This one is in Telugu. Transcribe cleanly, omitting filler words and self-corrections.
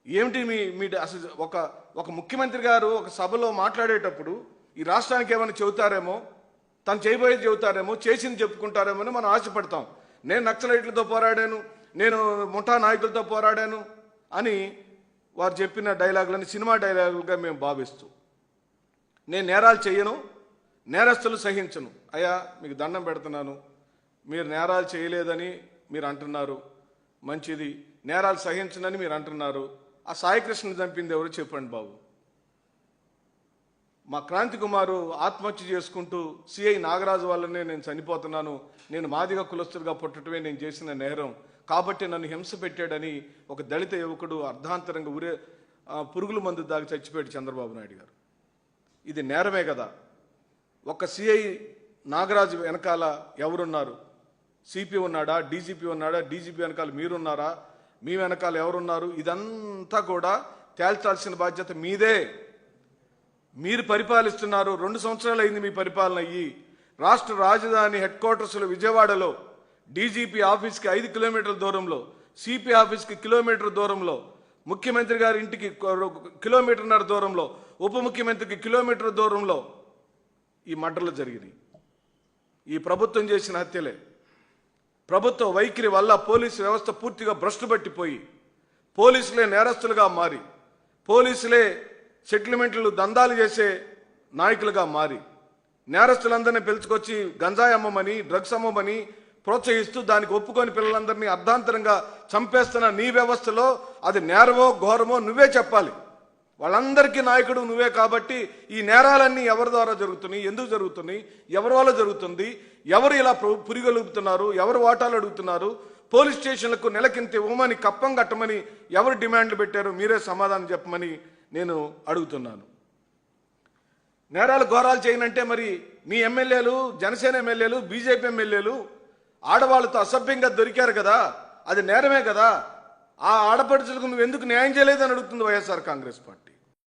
ఏమిటి మీ మీ అసలు ఒక ముఖ్యమంత్రి గారు ఒక సభలో మాట్లాడేటప్పుడు ఈ రాష్ట్రానికి ఏమైనా చెబుతారేమో, తను చేయబోయేది చెబుతారేమో, చేసింది చెప్పుకుంటారేమో అని మనం ఆశపడతాం. నేను నక్సలైట్లతో పోరాడాను, నేను ముఠా నాయకులతో పోరాడాను అని వారు చెప్పిన డైలాగులని సినిమా డైలాగులుగా మేము భావిస్తూ, నేను నేరాలు చేయను, నేరస్తులు సహించను. అయ్యా మీకు దండం పెడుతున్నాను, మీరు నేరాలు చేయలేదని మీరు అంటున్నారు, మంచిది. నేరాలు సహించనని మీరు అంటున్నారు. ఆ సాయికృష్ణని చంపింది ఎవరు చెప్పండి బాబు. మా క్రాంతి కుమారు ఆత్మహత్య చేసుకుంటూ సిఐ నాగరాజు వల్లనే నేను చనిపోతున్నాను, నేను మాదిగ కులస్తులుగా పుట్టడమే నేను చేసిన నేరం, కాబట్టి నన్ను హింస పెట్టాడని ఒక దళిత యువకుడు అర్ధాంతరంగా పురుగుల మందు దాకా చచ్చిపోయాడు చంద్రబాబు నాయుడు గారు. ఇది నేరమే కదా. ఒక సిఐ నాగరాజు వెనకాల ఎవరున్నారు? సిపి ఉన్నాడా, డీజీపీ ఉన్నాడా, డీజీపీ వెనకాల మీరున్నారా, మీ వెనకాల ఎవరున్నారు? ఇదంతా కూడా తేల్చాల్సిన బాధ్యత మీదే. మీరు పరిపాలిస్తున్నారు. 2 సంవత్సరాలు అయింది మీ పరిపాలన అయ్యి. రాష్ట్ర రాజధాని హెడ్ క్వార్టర్స్లో విజయవాడలో డీజీపీ ఆఫీస్కి 5 కిలోమీటర్ల దూరంలో, సిపి ఆఫీస్కి కిలోమీటర్ దూరంలో, ముఖ్యమంత్రి గారి ఇంటికి కిలోమీటర్న్నర దూరంలో, ఉప ముఖ్యమంత్రికి కిలోమీటర్ దూరంలో ఈ మర్డర్లు జరిగినాయి. ఈ ప్రభుత్వం చేసిన హత్యలే. ప్రభుత్వ వైఖరి వల్ల పోలీసు వ్యవస్థ పూర్తిగా భ్రష్టు పట్టిపోయి, పోలీసులే నేరస్తులుగా మారి, పోలీసులే సెటిల్మెంట్లు దందాలు చేసే నాయకులుగా మారి, నేరస్తులందరినీ పిలుచుకొచ్చి గంజాయి అమ్మమని, డ్రగ్స్ అమ్మమని ప్రోత్సహిస్తూ దానికి ఒప్పుకొని పిల్లలందరినీ అర్ధాంతరంగా చంపేస్తున్న నీ వ్యవస్థలో అది నేరమో ఘోరమో నువ్వే చెప్పాలి. వాళ్ళందరికీ నాయకుడు నువ్వే. కాబట్టి ఈ నేరాలన్నీ ఎవరి ద్వారా జరుగుతున్నాయి, ఎందుకు జరుగుతున్నాయి, ఎవరి వల్ల జరుగుతుంది, ఎవరు ఇలా పురిగొలుపుతున్నారు, ఎవరు ఓటాలు అడుగుతున్నారు, పోలీస్ స్టేషన్లకు నెలకింత ఇవ్వమని, కప్పం కట్టమని ఎవరు డిమాండ్లు పెట్టారు, మీరే సమాధానం చెప్పమని నేను అడుగుతున్నాను. నేరాలు ఘోరాలు చేయనంటే మరి మీ ఎమ్మెల్యేలు, జనసేన ఎమ్మెల్యేలు, బీజేపీ ఎమ్మెల్యేలు ఆడవాళ్ళతో అసభ్యంగా దొరికారు కదా, అది నేరమే కదా. ఆ ఆడపడుచులకు నువ్వు ఎందుకు న్యాయం చేయలేదని అడుగుతుంది వైఎస్ఆర్ కాంగ్రెస్ పార్టీ.